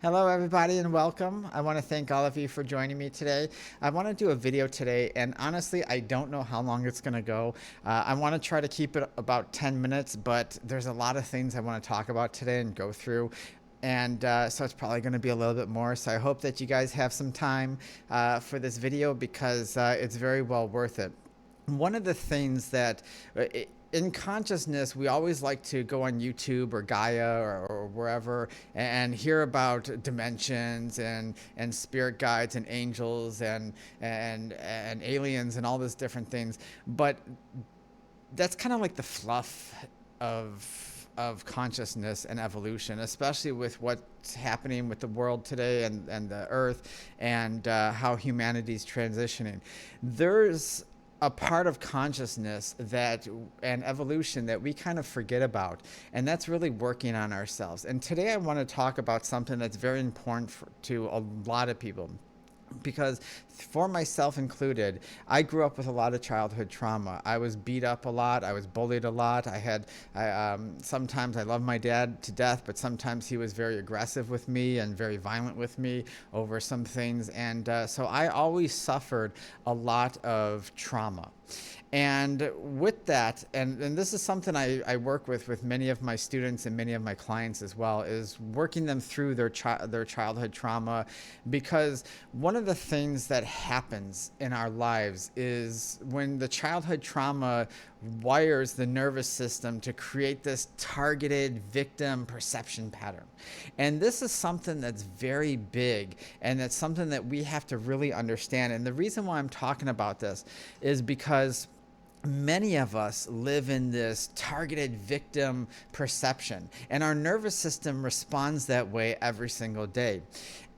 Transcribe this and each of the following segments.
Hello, everybody, and welcome. I want to thank all of you for joining me today. I want to do a video today, and honestly, I don't know how long it's going to go. I want to try to keep it about 10 minutes, but there's a lot of things I want to talk about today and go through. And so it's probably going to be a little bit more. So I hope that you guys have some time for this video because it's very well worth it. One of the things that in consciousness, we always like to go on YouTube or Gaia or wherever and hear about dimensions and spirit guides and angels and aliens and all these different things. But that's kind of like the fluff of consciousness and evolution, especially with what's happening with the world today and the earth and how humanity's transitioning. There's a part of consciousness that and evolution that we kind of forget about, and that's really working on ourselves. And today I want to talk about something that's very important to a lot of people, because for myself included, I grew up with a lot of childhood trauma. I was beat up a lot. I was bullied a lot. Sometimes I loved my dad to death, but sometimes he was very aggressive with me and very violent with me over some things. And so I always suffered a lot of trauma. And with that, and this is something I work with many of my students and many of my clients as well, is working them through their childhood trauma, because one of the things that happens in our lives is when the childhood trauma wires the nervous system to create this targeted victim perception pattern. And this is something that's very big, and it's something that we have to really understand. And the reason why I'm talking about this is because many of us live in this targeted victim perception, and our nervous system responds that way every single day.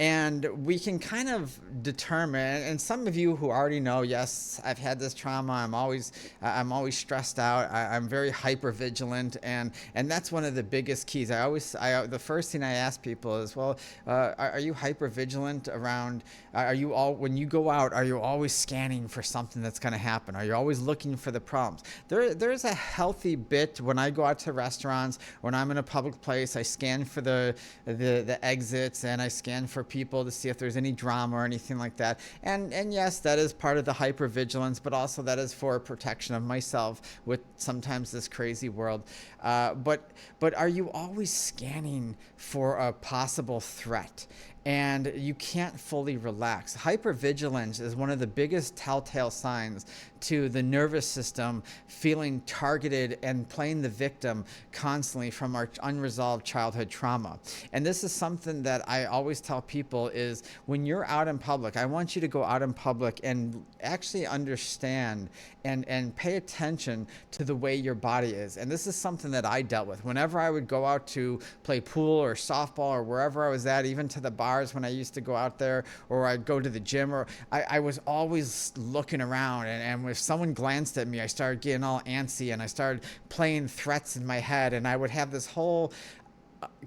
And we can kind of determine, and some of you who already know, yes, I've had this trauma. I'm always stressed out. I'm very hyper vigilant, and that's one of the biggest keys. The first thing I ask people is, well, are you hyper vigilant around? Are you all when you go out? Are you always scanning for something that's going to happen? Are you always looking for the problems? There's a healthy bit when I go out to restaurants, when I'm in a public place. I scan for the exits, and I scan for people to see if there's any drama or anything like that. And yes, that is part of the hypervigilance, but also that is for protection of myself with sometimes this crazy world. But are you always scanning for a possible threat? And you can't fully relax. Hypervigilance is one of the biggest telltale signs to the nervous system feeling targeted and playing the victim constantly from our unresolved childhood trauma. And this is something that I always tell people is when you're out in public, I want you to go out in public and actually understand and pay attention to the way your body is. And this is something that I dealt with. Whenever I would go out to play pool or softball or wherever I was at, even to the bars when I used to go out there, or I'd go to the gym, or I was always looking around, and if someone glanced at me, I started getting all antsy and I started playing threats in my head, and I would have this whole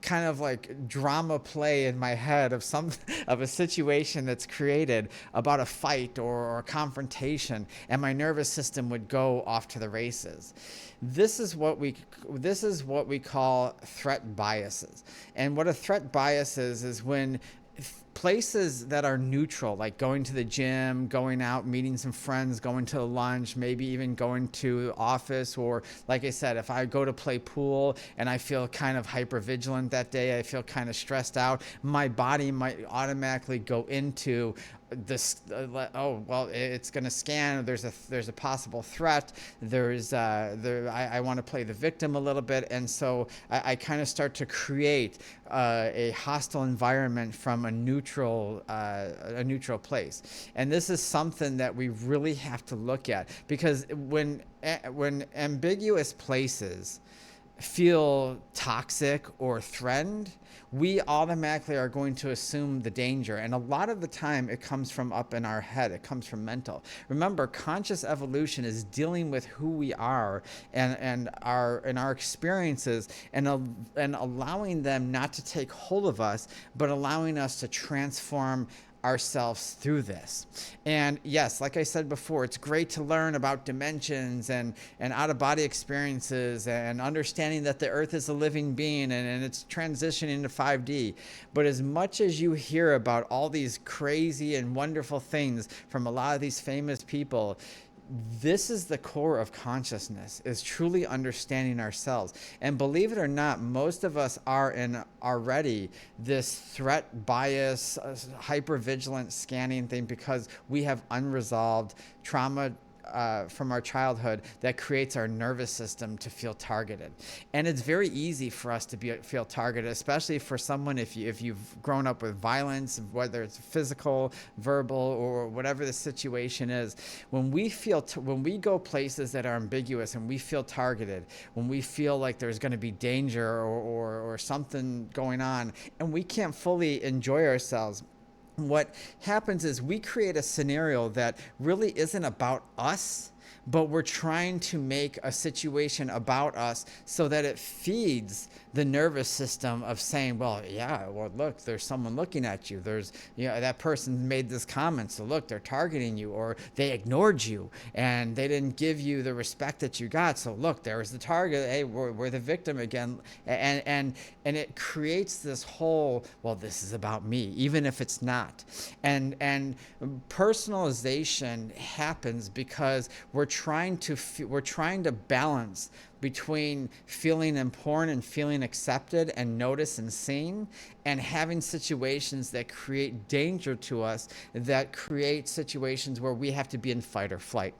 kind of like drama play in my head of a situation that's created about a fight or a confrontation, and my nervous system would go off to the races. This is what we call threat biases. And what a threat bias is when places that are neutral, like going to the gym, going out, meeting some friends, going to lunch, maybe even going to the office, or like I said, if I go to play pool and I feel kind of hyper vigilant that day, I feel kind of stressed out, my body might automatically go into this oh well, it's going to scan, there's a possible threat, I want to play the victim a little bit, and so I kind of start to create a hostile environment from a neutral place. And this is something that we really have to look at, because when ambiguous places feel toxic or threatened, we automatically are going to assume the danger. And a lot of the time it comes from up in our head. It comes from mental. Remember, conscious evolution is dealing with who we are and our experiences, and allowing them not to take hold of us, but allowing us to transform ourselves through this. And yes, like I said before, it's great to learn about dimensions and out of body experiences and understanding that the earth is a living being and it's transitioning to 5D. But as much as you hear about all these crazy and wonderful things from a lot of these famous people, this is the core of consciousness, is truly understanding ourselves. And believe it or not, most of us are in already this threat bias, hypervigilant scanning thing, because we have unresolved trauma from our childhood that creates our nervous system to feel targeted. And it's very easy for us to feel targeted, especially for someone if you've grown up with violence, whether it's physical, verbal, or whatever the situation is. When we go places that are ambiguous and we feel targeted, when we feel like there's going to be danger or something going on, and we can't fully enjoy ourselves, what happens is we create a scenario that really isn't about us, but we're trying to make a situation about us so that it feeds the nervous system of saying, well, yeah, well, look, there's someone looking at you. There's, that person made this comment, so look, they're targeting you, or they ignored you and they didn't give you the respect that you got. So look, there's the target. Hey, we're the victim again. And it creates this whole, well, this is about me, even if it's not. And personalization happens because we're trying to balance between feeling important and feeling accepted and noticed and seen, and having situations that create danger to us, that create situations where we have to be in fight or flight.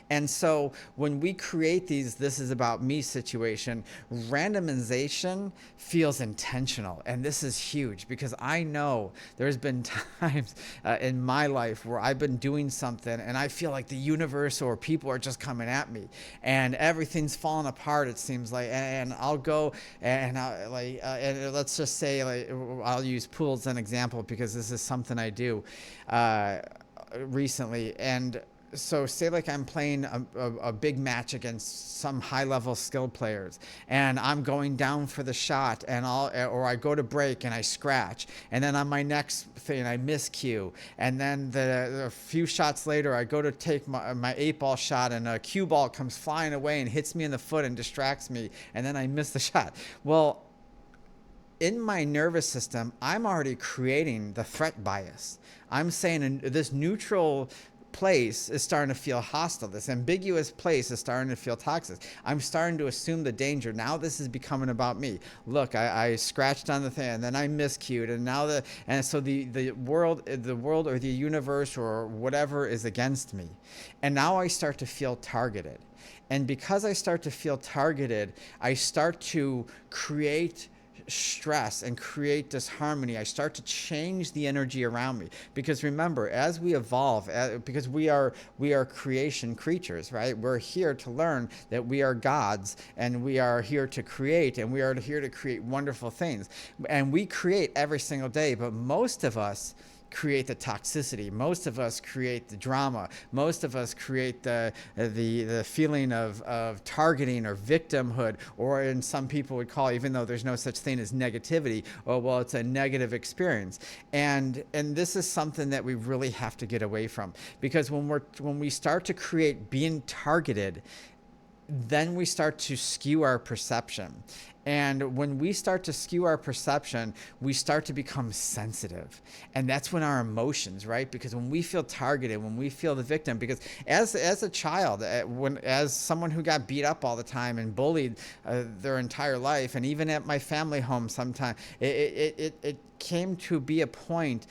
And so when we create these "this is about me" situation, randomization feels intentional. And this is huge, because I know there's been times in my life where I've been doing something and I feel like the universe or people are just coming at me and everything's falling apart, it seems like. And I'll go and and let's just say, like, I'll use pools as an example because this is something I do recently. And so say like I'm playing a big match against some high level skilled players, and I'm going down for the shot, and or I go to break and I scratch, and then on my next thing I miscue, and then a few shots later I go to take my 8-ball shot, and a cue ball comes flying away and hits me in the foot and distracts me, and then I miss the shot. Well, in my nervous system, I'm already creating the threat bias. I'm saying this neutral place is starting to feel hostile. This ambiguous place is starting to feel toxic. I'm starting to assume the danger. Now this is becoming about me. Look, I scratched on the thing, and then I miscued, and so the world or the universe or whatever is against me. And now I start to feel targeted. And because I start to feel targeted, I start to create stress and create disharmony. I start to change the energy around me, because remember, as we evolve, because we are creation creatures, right? We're here to learn that we are gods, and we are here to create, and we are here to create wonderful things, and we create every single day. But most of us create the toxicity. Most of us create the drama. Most of us create the feeling of targeting or victimhood, or in some people would call, even though there's no such thing as negativity, oh, well, it's a negative experience. And this is something that we really have to get away from, because when we start to create being targeted, then we start to skew our perception. And when we start to skew our perception, we start to become sensitive. And that's when our emotions, right? Because when we feel targeted, when we feel the victim, because as a child, as someone who got beat up all the time and bullied their entire life, and even at my family home sometimes, it came to be a point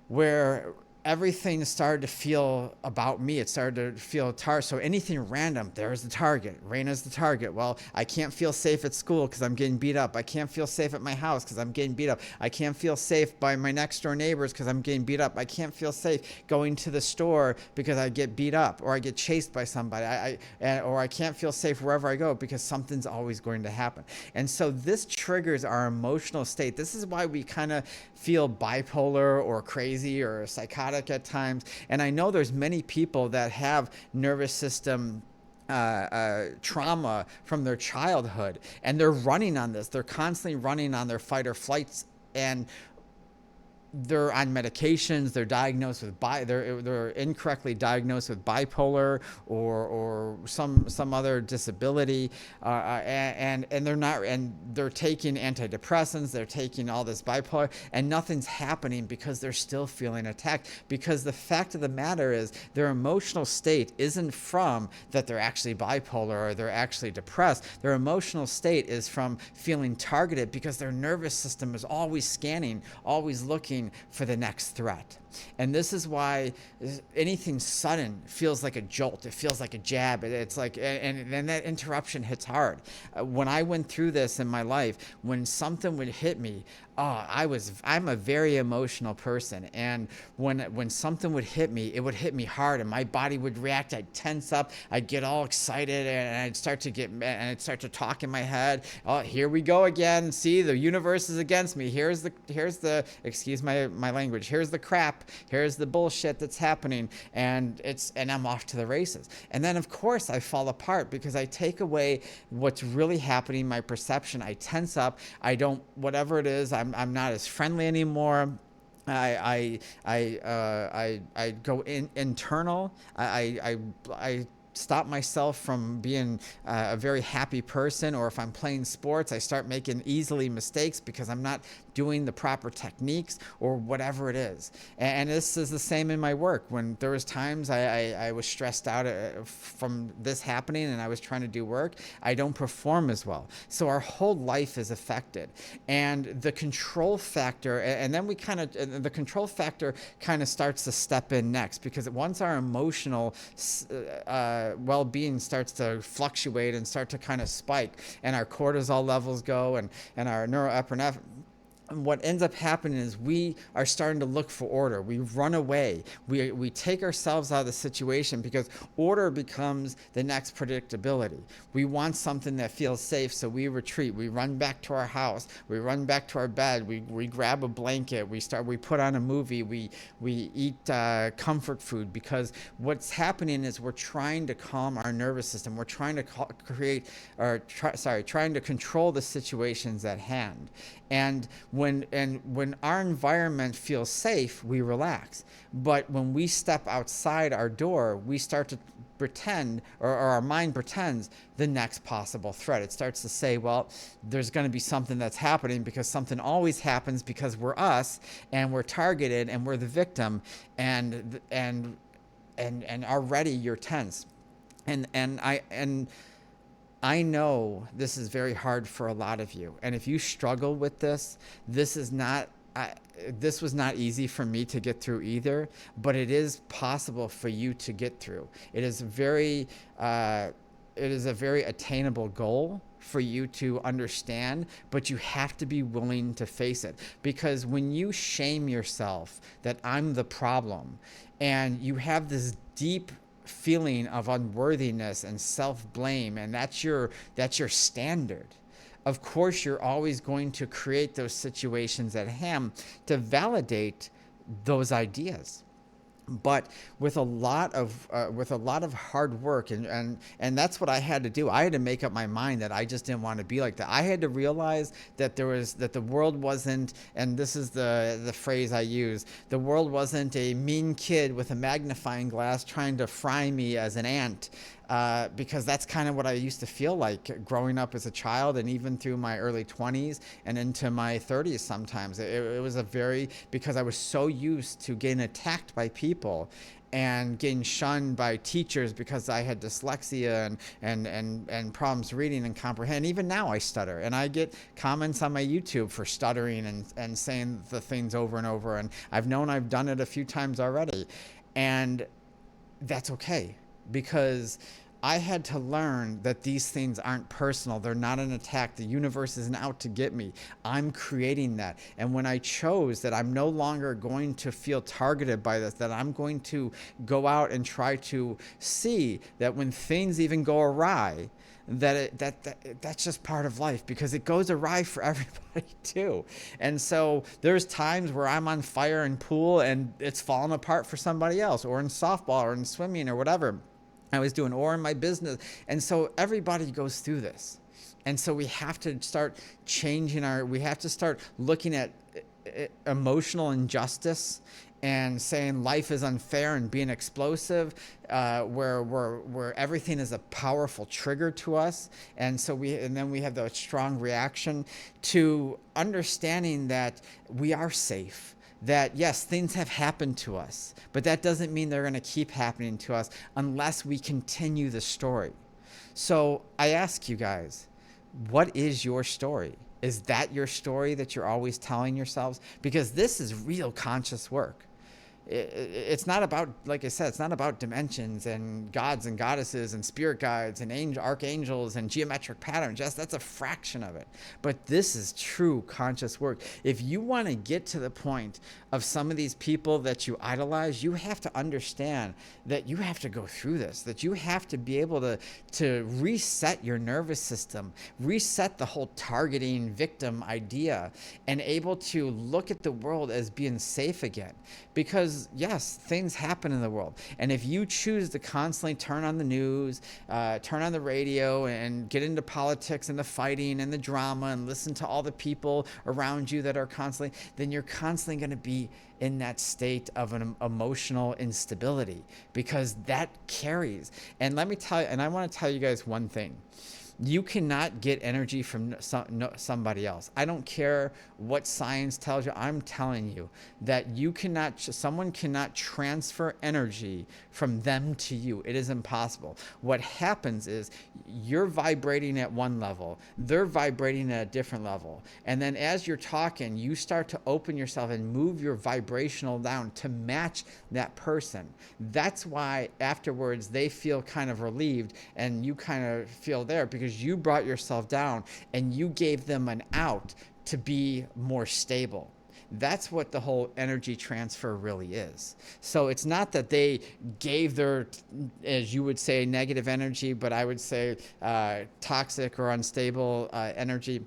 where everything started to feel about me. It started to feel so anything random, there's the target. Raina's the target. Well, I can't feel safe at school because I'm getting beat up. I can't feel safe at my house because I'm getting beat up. I can't feel safe by my next door neighbors because I'm getting beat up. I can't feel safe going to the store because I get beat up, or I get chased by somebody. Or I can't feel safe wherever I go because something's always going to happen. And so this triggers our emotional state. This is why we kind of feel bipolar or crazy or psychotic at times. And I know there's many people that have nervous system trauma from their childhood, and they're running on this. They're constantly running on their fight or flights. And they're on medications, they're diagnosed with they're incorrectly diagnosed with bipolar or some other disability, and they're not, and they're taking antidepressants, they're taking all this bipolar, and nothing's happening because they're still feeling attacked. Because the fact of the matter is, their emotional state isn't from that they're actually bipolar or they're actually depressed. Their emotional state is from feeling targeted because their nervous system is always scanning, always looking for the next threat. And this is why anything sudden feels like a jolt. It feels like a jab. It's like, and that interruption hits hard. When I went through this in my life, when something would hit me, I'm a very emotional person. And when something would hit me, it would hit me hard and my body would react. I'd tense up. I'd get all excited and I'd start to talk in my head. Oh, here we go again. See, the universe is against me. Here's the, excuse my language. Here's the crap. Here's the bullshit that's happening, and I'm off to the races. And then of course I fall apart because I take away what's really happening, my perception. I tense up. I don't, whatever it is, I'm not as friendly anymore. I go internal. I stop myself from being a very happy person. Or if I'm playing sports, I start making easily mistakes because I'm not doing the proper techniques or whatever it is. And this is the same in my work. When there was times I was stressed out from this happening and I was trying to do work, I don't perform as well. So our whole life is affected. And the control factor, and then the control factor kind of starts to step in next, because once our emotional well-being starts to fluctuate and start to kind of spike, and our cortisol levels go, and our neuroepinephrine, what ends up happening is we are starting to look for order. We run away. We take ourselves out of the situation because order becomes the next predictability. We want something that feels safe, so we retreat. We run back to our house. We run back to our bed. We grab a blanket. We put on a movie. We eat comfort food, because what's happening is we're trying to calm our nervous system. We're trying to trying to control the situations at hand. And when our environment feels safe, we relax. But when we step outside our door, we start to pretend, or our mind pretends, the next possible threat. It starts to say, well, there's going to be something that's happening, because something always happens because we're us and we're targeted and we're the victim, and already you're tense. And I know this is very hard for a lot of you. And if you struggle with this, this was not easy for me to get through either, but it is possible for you to get through. It is a very attainable goal for you to understand, but you have to be willing to face it. Because when you shame yourself that I'm the problem, and you have this deep feeling of unworthiness and self-blame, and that's your standard, of course you're always going to create those situations at hand to validate those ideas. But with a lot of hard work, and that's what I had to do. I had to make up my mind that I just didn't want to be like that. I had to realize that the world wasn't, and this is the phrase I use, the world wasn't a mean kid with a magnifying glass trying to fry me as an ant. Because that's kind of what I used to feel like growing up as a child, and even through my early 20s and into my 30s sometimes. It was because I was so used to getting attacked by people and getting shunned by teachers because I had dyslexia and problems reading and comprehend. Even now I stutter, and I get comments on my YouTube for stuttering and saying the things over and over, and I've known I've done it a few times already. And that's okay, because I had to learn that these things aren't personal. They're not an attack. The universe isn't out to get me. I'm creating that. And when I chose that I'm no longer going to feel targeted by this, that I'm going to go out and try to see that when things even go awry, that's just part of life, because it goes awry for everybody too. And so there's times where I'm on fire in pool and it's falling apart for somebody else, or in softball or in swimming or whatever I was doing, or in my business. And so everybody goes through this. And so we have to start changing we have to start looking at emotional injustice and saying life is unfair and being explosive, where everything is a powerful trigger to us, and then we have the strong reaction to understanding that we are safe. That yes, things have happened to us, but that doesn't mean they're going to keep happening to us unless we continue the story. So I ask you guys, what is your story? Is that your story that you're always telling yourselves? Because this is real conscious work. It's not about, like I said, it's not about dimensions and gods and goddesses and spirit guides and archangels and geometric patterns. Yes, that's a fraction of it. But this is true conscious work. If you want to get to the point of some of these people that you idolize, you have to understand that you have to go through this, that you have to be able to reset your nervous system, reset the whole targeting victim idea, and able to look at the world as being safe again. Because yes, things happen in the world. And if you choose to constantly turn on the news, turn on the radio, and get into politics and the fighting and the drama and listen to all the people around you that are constantly, then you're constantly going to be in that state of an emotional instability, because that carries. And let me tell you, and I want to tell you guys one thing. You cannot get energy from somebody else. I don't care what science tells you. I'm telling you that someone cannot transfer energy from them to you. It is impossible. What happens is you're vibrating at one level, they're vibrating at a different level. And then as you're talking, you start to open yourself and move your vibrational down to match that person. That's why afterwards they feel kind of relieved and you kind of feel there, because you brought yourself down and you gave them an out to be more stable. That's what the whole energy transfer really is. So it's not that they gave their, as you would say, negative energy, but I would say toxic or unstable energy.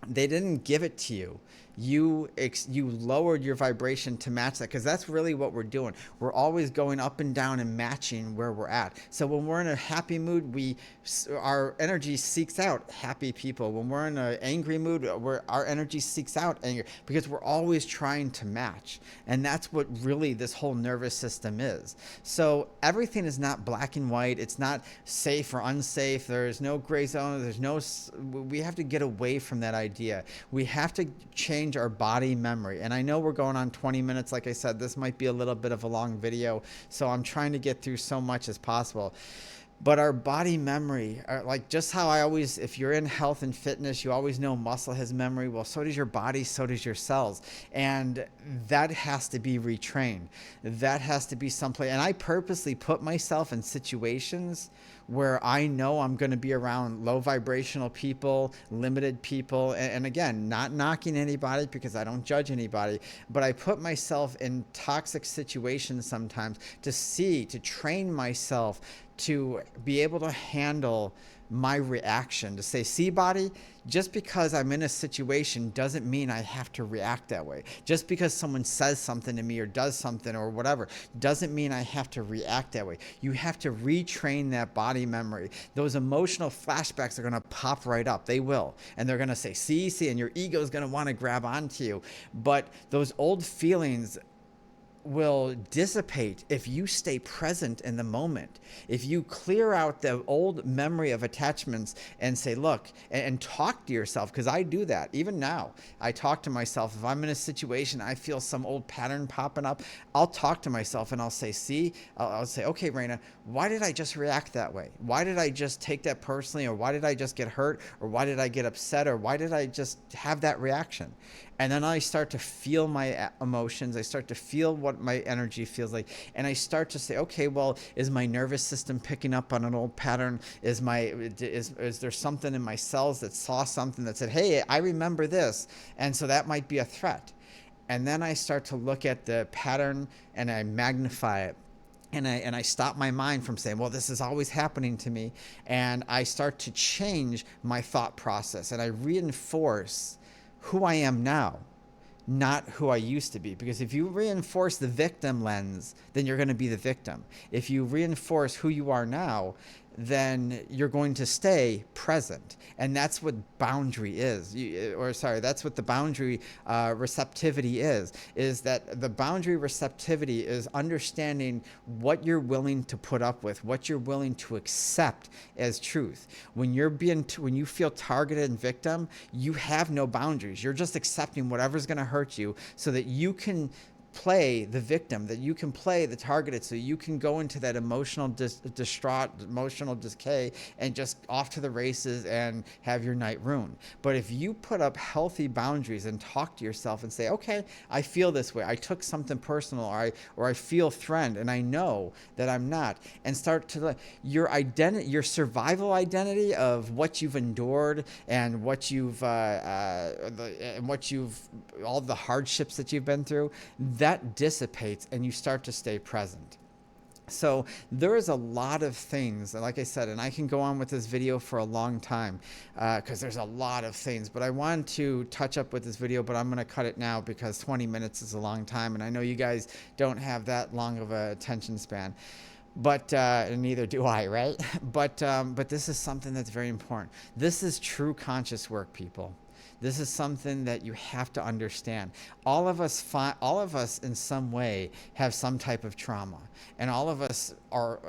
They didn't give it to you. You lowered your vibration to match that, because that's really what we're doing. We're always going up and down and matching where we're at. So when we're in a happy mood, our energy seeks out happy people. When we're in an angry mood, our energy seeks out anger, because we're always trying to match. And that's what really this whole nervous system is. So everything is not black and white. It's not safe or unsafe. There's no gray zone. We have to get away from that idea. We have to change our body memory. And I know we're going on 20 minutes. Like I said, this might be a little bit of a long video, so I'm trying to get through so much as possible. But our body memory, like just how if you're in health and fitness, you always know muscle has memory. Well, so does your body, so does your cells. And that has to be retrained. That has to be someplace. And I purposely put myself in situations where I know I'm going to be around low vibrational people, limited people. And again, not knocking anybody, because I don't judge anybody, but I put myself in toxic situations sometimes to train myself to be able to handle my reaction, to say, see, body, just because I'm in a situation doesn't mean I have to react that way. Just because someone says something to me or does something or whatever doesn't mean I have to react that way. You have to retrain that body memory. Those emotional flashbacks are going to pop right up. They will. And they're going to say, see, and your ego is going to want to grab onto you. But those old feelings will dissipate if you stay present in the moment. If you clear out the old memory of attachments and say, look, and talk to yourself, because I do that. Even now, I talk to myself. If I'm in a situation, I feel some old pattern popping up, I'll talk to myself and I'll say, I'll say, okay, Raina, why did I just react that way? Why did I just take that personally? Or why did I just get hurt? Or why did I get upset? Or why did I just have that reaction? And then I start to feel my emotions. I start to feel what my energy feels like. And I start to say, okay, well, is my nervous system picking up on an old pattern? Is there something in my cells that saw something that said, hey, I remember this. And so that might be a threat. And then I start to look at the pattern and I magnify it. And I stop my mind from saying, well, this is always happening to me. And I start to change my thought process. And I reinforce who I am now, not who I used to be. Because if you reinforce the victim lens, then you're going to be the victim. If you reinforce who you are now, then you're going to stay present. And that's what boundary is. That's what the boundary receptivity is that the boundary receptivity is understanding what you're willing to put up with, what you're willing to accept as truth. When you feel targeted and victim, you have no boundaries. You're just accepting whatever's going to hurt you so that you can play the victim, that you can play the targeted, so you can go into that distraught, emotional decay, and just off to the races and have your night ruined. But if you put up healthy boundaries and talk to yourself and say, okay, I feel this way, I took something personal, or I feel threatened, and I know that I'm not, and start to your identity, your survival identity of what you've endured and what you've all the hardships that you've been through, that dissipates and you start to stay present. So there is a lot of things, like I said, and I can go on with this video for a long time because there's a lot of things, but I wanted to touch up with this video, but I'm going to cut it now because 20 minutes is a long time, and I know you guys don't have that long of a attention span. But and neither do I, right? But this is something that's very important. This is true conscious work, people. This is something that you have to understand. All of us in some way have some type of trauma, and all of us are,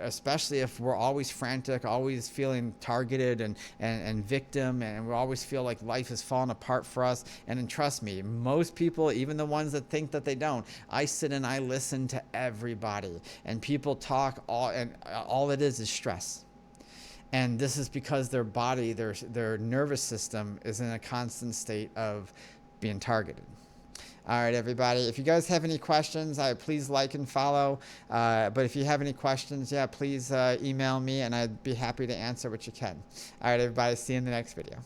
especially if we're always frantic, always feeling targeted and victim, and we always feel like life is falling apart for us. And trust me, most people, even the ones that think that they don't, I sit and I listen to everybody, and people talk, and all it is stress. And this is because their body, their nervous system is in a constant state of being targeted. All right, everybody. If you guys have any questions, please like and follow. But if you have any questions, please email me, and I'd be happy to answer what you can. All right, everybody. See you in the next video.